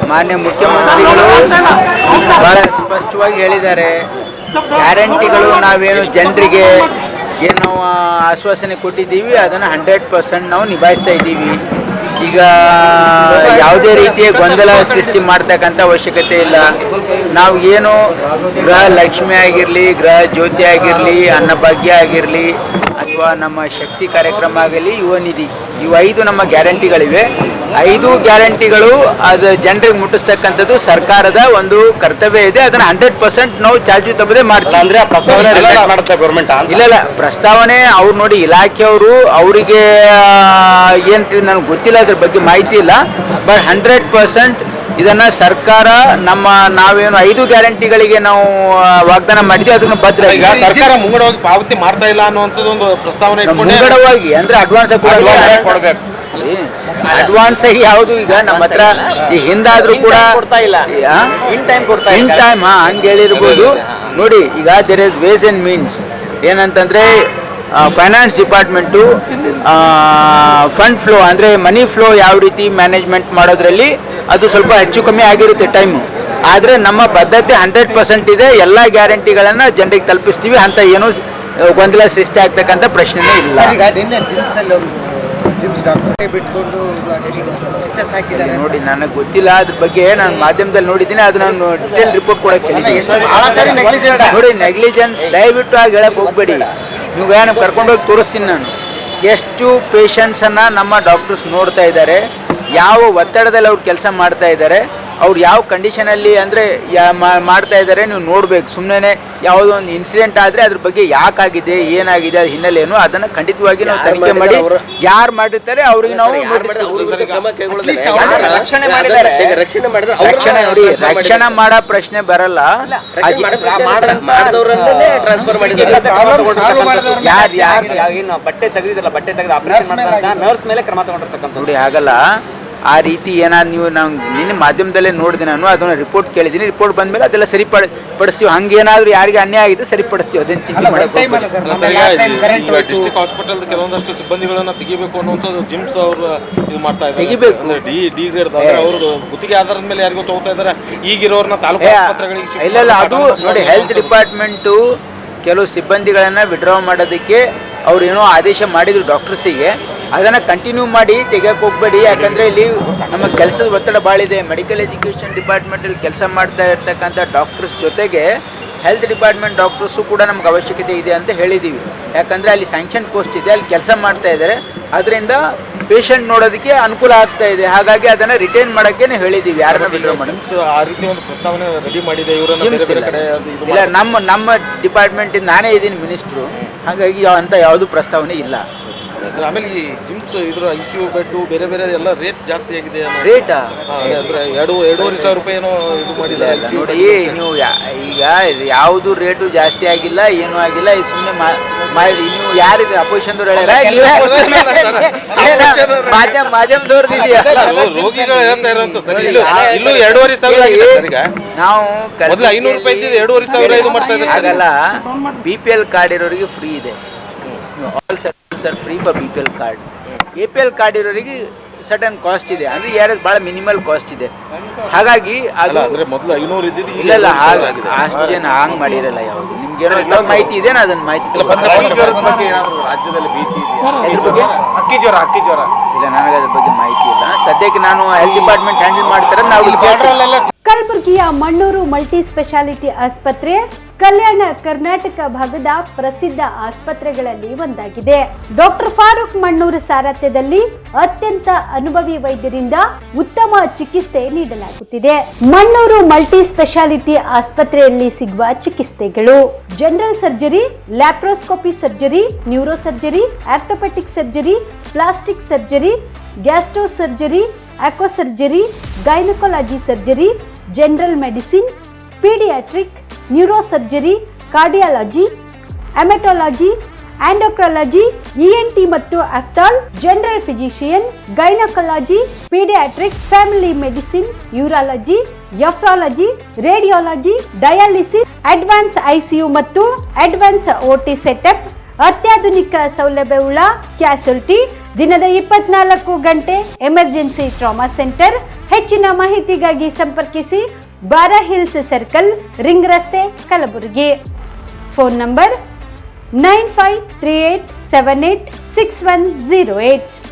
ಮಾನ್ಯ ಮುಖ್ಯಮಂತ್ರಿಗಳು ಬಹಳ ಸ್ಪಷ್ಟವಾಗಿ ಹೇಳಿದ್ದಾರೆ. ಗ್ಯಾರಂಟಿಗಳು ನಾವೇನು ಜನರಿಗೆ ಏನು ನಾವು ಆಶ್ವಾಸನೆ ಕೊಟ್ಟಿದ್ದೀವಿ ಅದನ್ನು 100% ನಾವು ನಿಭಾಯಿಸ್ತಾ ಇದ್ದೀವಿ. ಈಗ ಯಾವುದೇ ರೀತಿಯ ಗೊಂದಲ ಸೃಷ್ಟಿ ಮಾಡ್ತಕ್ಕಂಥ ಅವಶ್ಯಕತೆ ಇಲ್ಲ. ನಾವು ಏನು ಗೃಹ ಲಕ್ಷ್ಮಿ ಆಗಿರಲಿ, ಗೃಹ ಜ್ಯೋತಿ ಆಗಿರಲಿ, ಅನ್ನಭಾಗ್ಯ ಆಗಿರಲಿ ಅಥವಾ ನಮ್ಮ ಶಕ್ತಿ ಕಾರ್ಯಕ್ರಮ ಆಗಲಿ, ಯುವ ನಿಧಿ, ಇವು 5 ನಮ್ಮ ಗ್ಯಾರಂಟಿಗಳಿವೆ. 5 ಗ್ಯಾರಂಟಿಗಳು ಅದು ಜನರಿಗೆ ಮುಟ್ಟಿಸ್ತಕ್ಕಂಥದ್ದು ಸರ್ಕಾರದ ಒಂದು ಕರ್ತವ್ಯ ಇದೆ. ಅದನ್ನು 100% ನಾವು ಚಾಲ್ತಿ ತಪ್ಪದೆ ಮಾಡ್ತೀವಿ. ಅಂದ್ರೆ ಗೌರ್ಮೆಂಟ್ ಇಲ್ಲ ಪ್ರಸ್ತಾವನೆ ಅವ್ರು ನೋಡಿ, ಇಲಾಖೆಯವರು ಅವರಿಗೆ ಏನು ನನಗೆ ಗೊತ್ತಿಲ್ಲ, ಅದ್ರ ಬಗ್ಗೆ ಮಾಹಿತಿ ಇಲ್ಲ. ಬಟ್ 100% ಇದನ್ನು ಸರ್ಕಾರ ನಾವೇನು 5 ಗ್ಯಾರಂಟಿಗಳಿಗೆ ನಾವು ವಾಗ್ದಾನ ಮಾಡಿದ್ವಿ ಅದನ್ನು ಭದ್ರ. ಈಗ ಸರ್ಕಾರ ಮುಂಗಡವಾಗಿ ಪಾವತಿ ಮಾಡ್ತಾ ಇಲ್ಲ ಅನ್ನುವಂಥದ್ದು ಒಂದು ಪ್ರಸ್ತಾವನೆ ಮುಂಗಡವಾಗಿ ಅಂದ್ರೆ ಅಡ್ವಾನ್ಸ್ ಕೊಡಬೇಕು. ಅಡ್ವಾನ್ಸ್ ಆಗಿ ಯಾವುದು ಈಗ ನಮ್ಮ ಹತ್ರ ಈ ಹಿಂದಾದ್ರೂ ಕೂಡ ಕೊಡ್ತಾ ಇಲ್ಲ, ಇನ್ ಟೈಮ್ ಹಂಗೆ ಹೇಳಿರ್ಬೋದು. ನೋಡಿ, ಈಗ there is ways and means ಏನಂತಂದ್ರೆ ಫೈನಾನ್ಸ್ ಡಿಪಾರ್ಟ್ಮೆಂಟು ಫಂಡ್ ಫ್ಲೋ ಅಂದರೆ ಮನಿ ಫ್ಲೋ ಯಾವ ರೀತಿ ಮ್ಯಾನೇಜ್ಮೆಂಟ್ ಮಾಡೋದ್ರಲ್ಲಿ ಅದು ಸ್ವಲ್ಪ ಹೆಚ್ಚು ಕಮ್ಮಿ ಆಗಿರುತ್ತೆ ಟೈಮು. ಆದರೆ ನಮ್ಮ ಬದ್ಧತೆ 100% ಇದೆ. ಎಲ್ಲ ಗ್ಯಾರಂಟಿಗಳನ್ನು ಜನರಿಗೆ ತಲುಪಿಸ್ತೀವಿ ಅಂತ ಏನು ಗೊಂದಲ ಸೃಷ್ಟಿ ಆಗ್ತಕ್ಕಂಥ ಪ್ರಶ್ನೆನೇ ಇಲ್ಲ. ನೋಡಿ, ನನಗೆ ಗೊತ್ತಿಲ್ಲ ಅದ್ರ ಬಗ್ಗೆ. ನಾನು ಮಾಧ್ಯಮದಲ್ಲಿ ನೋಡಿದ್ದೀನಿ, ಅದು ನಾನು ಡಿಟೇಲ್ ರಿಪೋರ್ಟ್ ಕೊಡೋಕೆ ನೋಡಿ. ನೆಗ್ಲಿಜೆನ್ಸ್ ದಯವಿಟ್ಟು ಆಗಿ ಹೇಳಕ್ಕೆ ಹೋಗ್ಬೇಡಿ. ನೀವು ಏನು ಕರ್ಕೊಂಡೋಗಿ ತೋರಿಸ್ತೀನಿ ನಾನು. ಎಷ್ಟು ಪೇಷಂಟ್ಸನ್ನು ನಮ್ಮ ಡಾಕ್ಟರ್ಸ್ ನೋಡ್ತಾ ಇದ್ದಾರೆ, ಯಾವ ಒತ್ತಡದಲ್ಲಿ ಅವ್ರು ಕೆಲಸ ಮಾಡ್ತಾ ಇದ್ದಾರೆ, ಅವ್ರು ಯಾವ ಕಂಡೀಷನಲ್ಲಿ ಅಂದರೆ ಮಾಡ್ತಾ ಇದ್ದಾರೆ ನೀವು ನೋಡಬೇಕು. ಸುಮ್ಮನೆ ಯಾವುದೋ ಒಂದು ಇನ್ಸಿಡೆಂಟ್ ಆದರೆ ಅದ್ರ ಬಗ್ಗೆ ಯಾಕಾಗಿದೆ, ಏನಾಗಿದೆ, ಅದು ಹಿನ್ನೆಲೆ ಏನು, ಅದನ್ನು ಖಂಡಿತವಾಗಿ ನಾವು ತನಿಖೆ ಮಾಡಿ ಯಾರು ಮಾಡಿರ್ತಾರೆ ಅವ್ರಿಗೆ ನಾವು ರಕ್ಷಣೆ ಮಾಡೋ ಪ್ರಶ್ನೆ ಬರಲ್ಲ. ಬಟ್ಟೆ ತೆಗೆದಿದ್ದಲ್ಲ, ಬಟ್ಟೆ ತೆಗೆದು ಆಪರೇಷನ್ ನರ್ಸ್ ಮೇಲೆ ಕ್ರಮ ತಗೊಂಡಿರ್ತಕ್ಕಂಥ ನೋಡಿ ಆಗಲ್ಲ. ಆ ರೀತಿ ಏನಾದ್ರು ನೀವು ನಾವು ನಿನ್ನೆ ಮಾಧ್ಯಮದಲ್ಲೇ ನೋಡಿದೆ, ನಾನು ಅದನ್ನು ರಿಪೋರ್ಟ್ ಕೇಳಿದ್ದೀನಿ. ರಿಪೋರ್ಟ್ ಬಂದಮೇಲೆ ಅದೆಲ್ಲ ಸರಿಪಡಿಸ್ತೀವಿ. ಹಂಗೇನಾದರೂ ಯಾರಿಗೆ ಅನ್ಯಾಯ ಆಗಿದೆ ಸರಿಪಡಿಸ್ತೀವಿ. ಅದೇನು ಚಿಂತೆ ಮಾಡಕ್ಕೆ ಡಿಸ್ಟ್ರಿಕ್ಟ್ ಹಾಸ್ಪಿಟಲ್ ಕೆಲವೊಂದಷ್ಟು ಸಿಬ್ಬಂದಿಗಳನ್ನ ತೆಗಿಬೇಕು ಅನ್ನುವಂಥದ್ದು ಜಿಮ್ಸ್ ಅವರು ಇದು ಮಾಡ್ತಾ ಇದ್ದಾರೆ. ತೆಗಿಬೇಕು ಅಂದ್ರೆ ಡಿ ಗ್ರೇಡ್ ಅವರು ಗುತ್ತಿಗೆ ಆಧಾರದ ಮೇಲೆ ಯಾರಿಗೂ ತಗೋತಾ ಇದ್ದಾರೆ. ಈಗಿರೋರ್ನ ತಾಲೂಕು ಆಸ್ಪತ್ರೆಗಳಿಗೆ ಇಲ್ಲ ಅದು ನೋಡಿ, ಹೆಲ್ತ್ ಡಿಪಾರ್ಟ್ಮೆಂಟು ಕೆಲವು ಸಿಬ್ಬಂದಿಗಳನ್ನು ವಿಡ್ರಾ ಮಾಡೋದಕ್ಕೆ ಅವ್ರು ಏನೋ ಆದೇಶ ಮಾಡಿದ್ರು ಡಾಕ್ಟರ್ಸಿಗೆ. ಅದನ್ನು ಕಂಟಿನ್ಯೂ ಮಾಡಿ, ತೆಗೆಯಕ್ಕೆ ಹೋಗಬೇಡಿ. ಯಾಕಂದರೆ ಇಲ್ಲಿ ನಮ್ಮ ಕೆಲಸದ ಒತ್ತಡ ಭಾಳ ಇದೆ. ಮೆಡಿಕಲ್ ಎಜುಕೇಷನ್ ಡಿಪಾರ್ಟ್ಮೆಂಟಲ್ಲಿ ಕೆಲಸ ಮಾಡ್ತಾ ಇರ್ತಕ್ಕಂಥ ಡಾಕ್ಟರ್ಸ್ ಜೊತೆಗೆ ಹೆಲ್ತ್ ಡಿಪಾರ್ಟ್ಮೆಂಟ್ ಡಾಕ್ಟರ್ಸು ಕೂಡ ನಮ್ಗೆ ಅವಶ್ಯಕತೆ ಇದೆ ಅಂತ ಹೇಳಿದ್ದೀವಿ. ಯಾಕಂದರೆ ಅಲ್ಲಿ ಸ್ಯಾಂಕ್ಷನ್ ಪೋಸ್ಟ್ ಇದೆ, ಅಲ್ಲಿ ಕೆಲಸ ಮಾಡ್ತಾ ಇದ್ದಾರೆ. ಅದರಿಂದ ಪೇಷಂಟ್ ನೋಡೋದಕ್ಕೆ ಅನುಕೂಲ ಆಗ್ತಾ ಇದೆ. ಹಾಗಾಗಿ ಅದನ್ನು ರಿಟೈನ್ ಮಾಡೋಕ್ಕೆ ಹೇಳಿದ್ದೀವಿ. ಯಾರನ್ನ ವಿಡ್ರಾ ಮಾಡಿ ಆ ರೀತಿ ಒಂದು ಪ್ರಸ್ತಾವನೆ ರೆಡಿ ಮಾಡಿದೆ ಇಲ್ಲ. ನಮ್ಮ ಡಿಪಾರ್ಟ್ಮೆಂಟಿಂದ ನಾನೇ ಇದ್ದೀನಿ ಮಿನಿಸ್ಟ್ರು. ಹಾಗಾಗಿ ಅಂತ ಯಾವುದೂ ಪ್ರಸ್ತಾವನೆ ಇಲ್ಲ. ಆಮೇಲೆ ಈ ಜಿಮ್ಸ್ ಇದ್ರ ICU ಬೆಡ್ಡು ಬೇರೆ ಬೇರೆ ಎಲ್ಲ ರೇಟ್ ಜಾಸ್ತಿ ಆಗಿದೆ. ರೇಟಾ ಅಂದ್ರೆ 2,500 ರೂಪಾಯಿ ಏನೋ ಇದು ಮಾಡಿದ್ದಾರೆ. ನೋಡಿ, ನೀವು ಈಗ ಯಾವುದು ರೇಟು ಜಾಸ್ತಿ ಆಗಿಲ್ಲ, ಏನೂ ಆಗಿಲ್ಲ. ಇದು ಸುಮ್ಮನೆ ನೀವು ಯಾರಿದ್ರೆ ಅಪೋಸಿಷನ್ದವ್ರು ಮಾಧ್ಯಮದವ್ರದ್ದು ಇದೆಯಾ? ರೋಗಿಗಳು ಹೇಳ್ತಾ ಇರೋಂಥ ಇಲ್ಲೂ 2,500 ನಾವು 500 ರೂಪಾಯಿ ಇದ್ದಿದ್ದು 2,500 ಇದು ಮಾಡ್ತಾ ಇದ್ದಾರೆ. ಆಗಲ್ಲ. BPL ಕಾರ್ಡ್ ಇರೋರಿಗೆ ಫ್ರೀ ಇದೆ. All service R free for BPL card. APL card ಇರೋರಿಗೆ ಸಡನ್ ಕಾಸ್ಟ್ ಇದೆ. ಅಂದರೆ ಯಾರು ಭಾಳ ಮಿನಿಮಲ್ ಕಾಸ್ಟ್ ಇದೆ. ಹಾಗಾಗಿ ಅದು ಅಂದ್ರೆ ಮೊದಲು 500 ಇದ್ದಿದ್ದು ಇಲ್ಲ ಅಷ್ಟು ಜನ ಹಂಗೆ ಮಾಡಿರಲ್ಲ. ಯಾವುದು ನಿಮ್ಗೆ ಏನೋ ಮಾಹಿತಿ ಇದೆ, ಅದನ್ನ ಮಾಹಿತಿ ರಾಜ್ಯದಲ್ಲಿ ಭೀತಿ ಇದ್ರ ಬಗ್ಗೆ ಅಕ್ಕಿ ಜ್ವರ ಇಲ್ಲ, ನನಗೆ ಅದ್ರ ಬಗ್ಗೆ ಮಾಹಿತಿ ಇಲ್ಲ. ಸದ್ಯಕ್ಕೆ ನಾನು ಹೆಲ್ತ್ ಡಿಪಾರ್ಟ್ಮೆಂಟ್ ಹ್ಯಾಂಡಲ್ ಮಾಡ್ತಾರೆ. ನಾವು ಕಲಬುರಗಿಯ ಮಣ್ಣೂರು ಮಲ್ಟಿ ಸ್ಪೆಷಾಲಿಟಿ ಆಸ್ಪತ್ರೆ ಕಲ್ಯಾಣ ಕರ್ನಾಟಕ ಭಾಗದ ಪ್ರಸಿದ್ಧ ಆಸ್ಪತ್ರೆಗಳಲ್ಲಿ ಒಂದಾಗಿದೆ. ಡಾಕ್ಟರ್ ಫಾರೂಕ್ ಮಣ್ಣೂರು ಸಾರಥ್ಯದಲ್ಲಿ ಅತ್ಯಂತ ಅನುಭವಿ ವೈದ್ಯರಿಂದ ಉತ್ತಮ ಚಿಕಿತ್ಸೆ ನೀಡಲಾಗುತ್ತಿದೆ. ಮಣ್ಣೂರು ಮಲ್ಟಿ ಸ್ಪೆಷಾಲಿಟಿ ಆಸ್ಪತ್ರೆಯಲ್ಲಿ ಸಿಗುವ ಚಿಕಿತ್ಸೆಗಳು: general surgery, laparoscopy surgery, neuro surgery, orthopaedic surgery, plastic surgery, gastro surgery, aqua surgery, gynaecology surgery, general medicine, paediatric, neuro surgery, cardiology, haematology, endocrinology, ENT ಮತ್ತು ophthal, general physician, gynaecology, paediatric, family medicine, urology, nephrology, radiology, dialysis, advance ICU ಮತ್ತು advance OT setup, ಅತ್ಯಾಧುನಿಕ ಸೌಲಭ್ಯವುಳ್ಳ ಕ್ಯಾಸುಲಿಟಿ, ದಿನದ 24 ಗಂಟೆ emergency trauma centre. ಹೆಚ್ಚಿನ ಮಾಹಿತಿಗಾಗಿ ಸಂಪರ್ಕಿಸಿ ಬಾರಾ hills circle, ring ರಸ್ತೆ, ಕಲಬುರಗಿ. Phone number 9538786108.